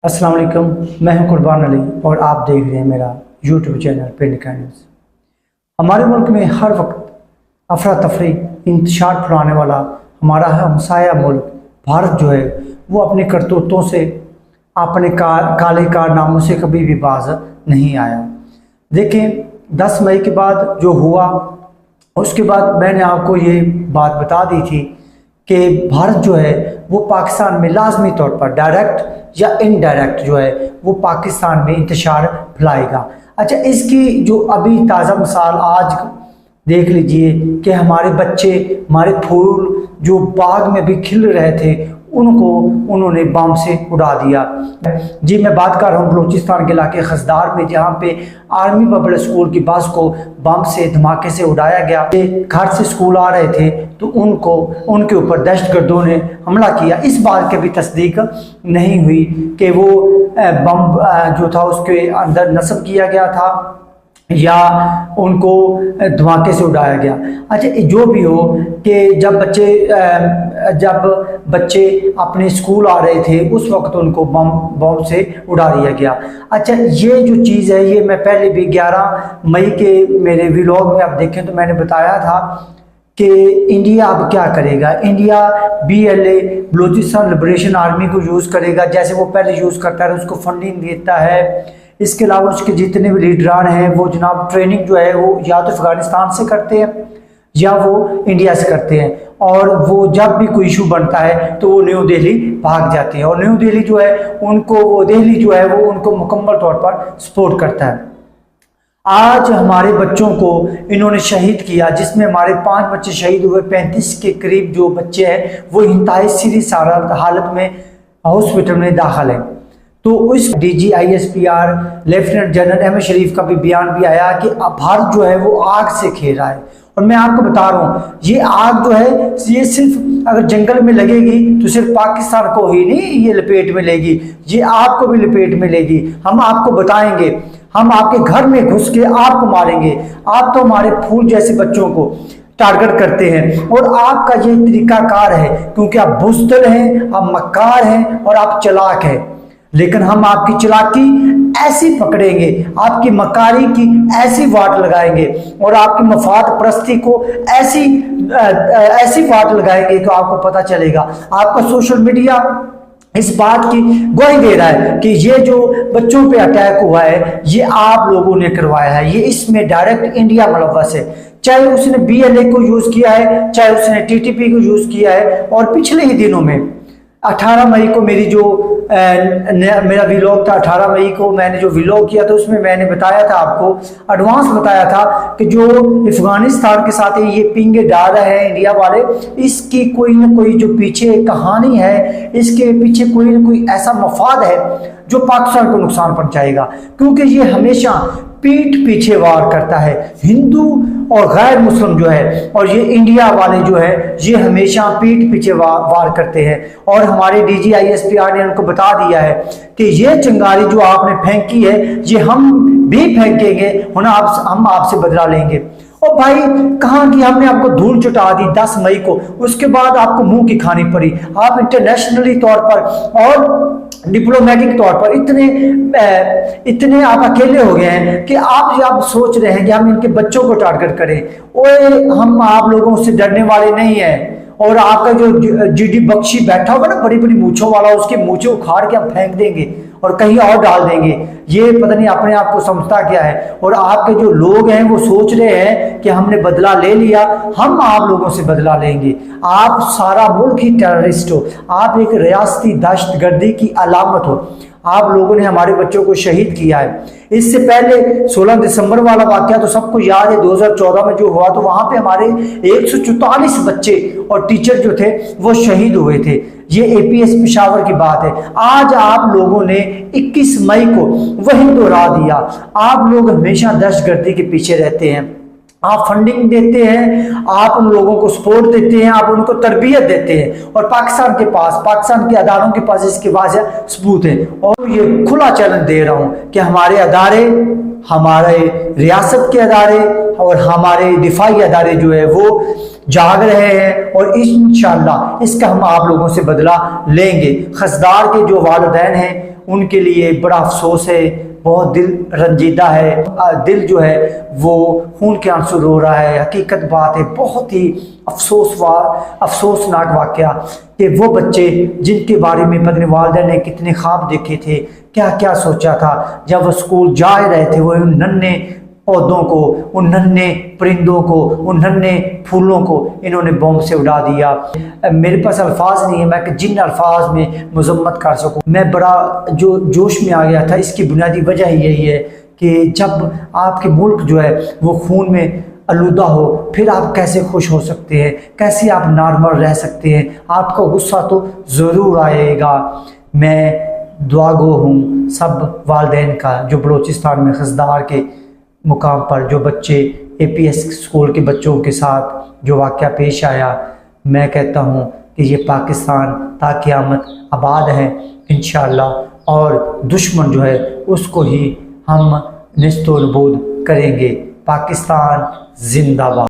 अस्सलाम वालेकुम, मैं हूं कुर्बान अली और आप देख रहे हैं मेरा यूट्यूब चैनल पिंड न्यूज़। हमारे मुल्क में हर वक्त अफरा तफरी इंतशार फैलाने वाला हमारा हमसाया मुल्क भारत जो है वो अपने करतूतों से अपने काले कारनामों से कभी भी बाज नहीं आया। देखें 10 मई के बाद जो हुआ उसके बाद मैंने आपको ये बात बता दी थी कि भारत जो है वो पाकिस्तान में लाजमी तौर पर डायरेक्ट या इनडायरेक्ट जो है वो पाकिस्तान में इंतशार फैलाएगा। अच्छा, इसकी जो अभी ताज़ा मिसाल आज देख लीजिए कि हमारे बच्चे, हमारे फूल जो बाग में भी खिल रहे थे उनको उन्होंने बम से उड़ा दिया। जी, मैं बात कर रहा हूँ बलूचिस्तान के इलाके खसदार में, जहाँ पे आर्मी पब्लिक स्कूल की बस को बम से धमाके से उड़ाया गया। घर से स्कूल आ रहे थे तो उनके ऊपर दहशतगर्दों ने हमला किया। इस बात की भी तस्दीक नहीं हुई कि वो बम जो था उसके अंदर नस्ब किया गया था या उनको धमाके से उड़ाया गया। अच्छा, जो भी हो कि जब बच्चे अपने स्कूल आ रहे थे उस वक्त उनको बम से उड़ा दिया गया। अच्छा, ये जो चीज़ है ये मैं पहले भी 11 मई के मेरे व्लॉग में आप देखें तो मैंने बताया था कि इंडिया अब क्या करेगा। India BLA Balochistan liberation army को यूज़ करेगा जैसे वो पहले यूज़ करता है, उसको फंडिंग देता है। इसके अलावा उसके जितने भी लीडरान हैं वो जनाब ट्रेनिंग जो है वो या तो अफगानिस्तान से करते हैं या वो इंडिया से करते हैं, और वो जब भी कोई इशू बनता है तो वो न्यू दिल्ली भाग जाते हैं और न्यू दिल्ली जो है दिल्ली जो है वो उनको मुकम्मल तौर पर सपोर्ट करता है। आज हमारे बच्चों को इन्होंने शहीद किया, जिसमें हमारे 5 बच्चे शहीद हुए। 35 के करीब जो बच्चे हैं वो इंतहाई सीरियस हालत में हॉस्पिटल में दाखिल हैं। तो उस DGISPR लेफ्टिनेंट जनरल अहमद शरीफ का भी बयान भी आया कि भारत जो है वो आग से खेल रहा है। और मैं आपको बता रहा हूँ ये आग जो है ये सिर्फ अगर जंगल में लगेगी तो सिर्फ पाकिस्तान को ही नहीं ये लपेट में लेगी, ये आपको भी लपेट में लेगी। हम आपको बताएंगे, हम आपके घर में घुस के आपको मारेंगे। आप तो हमारे फूल जैसे बच्चों को टारगेट करते हैं और आपका ये तरीकाकार है क्योंकि आप बुज़दिल हैं, आप मक्कार हैं और आप चालाक हैं। लेकिन हम आपकी चालाकी ऐसी पकड़ेंगे, आपकी मकारी की ऐसी वाट लगाएंगे और आपकी मफाद परस्ती को ऐसी वाट लगाएंगे कि आपको पता चलेगा। आपका सोशल मीडिया इस बात की गवाही दे रहा है कि ये जो बच्चों पे अटैक हुआ है ये आप लोगों ने करवाया है। ये इसमें डायरेक्ट इंडिया मुलव्वस है, चाहे उसने BLA को यूज किया है, चाहे उसने TTP को यूज किया है। और पिछले ही दिनों में 18 मई को मेरा व्लॉग था। 18 मई को मैंने जो व्लॉग किया था उसमें मैंने बताया था, आपको एडवांस बताया था कि जो अफगानिस्तान के साथ ये पिंगे डाल रहे हैं इंडिया वाले, इसकी कोई ना कोई जो पीछे कहानी है, इसके पीछे कोई ना कोई ऐसा मफाद है जो पाकिस्तान को नुकसान पहुंचाएगा। क्योंकि ये हमेशा पीठ पीछे वार करता है, हिंदू और गैर मुस्लिम जो है, और ये इंडिया वाले जो है ये हमेशा पीठ पीछे वार करते हैं। और हमारे DGISPR ने उनको बता दिया है कि ये चिंगारी जो आपने फेंकी है ये हम भी फेंकेंगे, हम आपसे बदला लेंगे। और भाई कहाँ की हमने आपको धूल चुटा दी 10 मई को, उसके बाद आपको मुंह की खानी पड़ी। आप इंटरनेशनली तौर पर और डिप्लोमेटिक तौर पर इतने आप अकेले हो गए हैं कि आप सोच रहे हैं कि हम इनके बच्चों को टारगेट करें। ओए, हम आप लोगों से डरने वाले नहीं हैं। और आपका जो GD बख्शी बैठा होगा ना बड़ी बड़ी मूंछों वाला, उसकी मूंछें उखाड़ के हम फेंक देंगे और कहीं और डाल देंगे। ये पता नहीं अपने आप को समझता क्या है। और आपके जो लोग हैं वो सोच रहे हैं कि हमने बदला ले लिया, हम आप लोगों से बदला लेंगे। आप सारा मुल्क ही टेररिस्ट हो, आप एक रियासती दहशतगर्दी की अलामत हो। आप लोगों ने हमारे बच्चों को शहीद किया है। इससे पहले 16 दिसंबर वाला वाकया तो सबको याद है, 2014 में जो हुआ, तो वहां पे हमारे 144 बच्चे और टीचर जो थे वो शहीद हुए थे। ये APS पेशावर की बात है। आज आप लोगों ने 21 मई को वही दोहरा दिया। आप लोग हमेशा दहशतगर्दी के पीछे रहते हैं, आप फंडिंग देते हैं, आप उन लोगों को सपोर्ट देते हैं, आप उनको तरबियत देते हैं। और पाकिस्तान के अदारों के पास इसके वाज़ेह सबूत है। और ये खुला चैलेंज दे रहा हूं कि हमारे अदारे, हमारे रियासत के अदारे और हमारे दिफाई अदारे जो है वो जाग रहे हैं और इंशाअल्लाह इसका हम आप लोगों से बदला लेंगे। खसदार के जो वालिदैन हैं उनके लिए बड़ा अफसोस है, बहुत दिल रंजीदा है, दिल जो है वो खून के आंसू रो रहा है। हकीकत बात है, बहुत ही अफसोसनाक वाकया कि वो बच्चे जिनके बारे में पत्नी वालिदा ने कितने ख्वाब देखे थे, क्या क्या सोचा था, जब वो स्कूल जा रहे थे वो उन नन्हे पौधों को, उन नन्हे परिंदों को, उन नन्हे फूलों को इन्होंने बम से उड़ा दिया। मेरे पास अल्फाज नहीं है मैं कि जिन अल्फाज में मजम्मत कर सकूं। मैं बड़ा जो जोश में आ गया था। इसकी बुनियादी वजह यही है कि जब आपके मुल्क जो है वो खून में आलूदा हो, फिर आप कैसे खुश हो सकते हैं, कैसे आप नॉर्मल रह सकते हैं? आपको गुस्सा तो ज़रूर आएगा। मैं दुआगो हूँ सब वालिदैन का जो बलूचिस्तान में खजदार के मुकाम पर जो बच्चे APS स्कूल के बच्चों के साथ जो वाक़या पेश आया, मैं कहता हूँ कि ये पाकिस्तान ता क़यामत आबाद है इंशाअल्लाह, और दुश्मन जो है उसको ही हम निस्तो नबूद करेंगे। पाकिस्तान जिंदाबाद।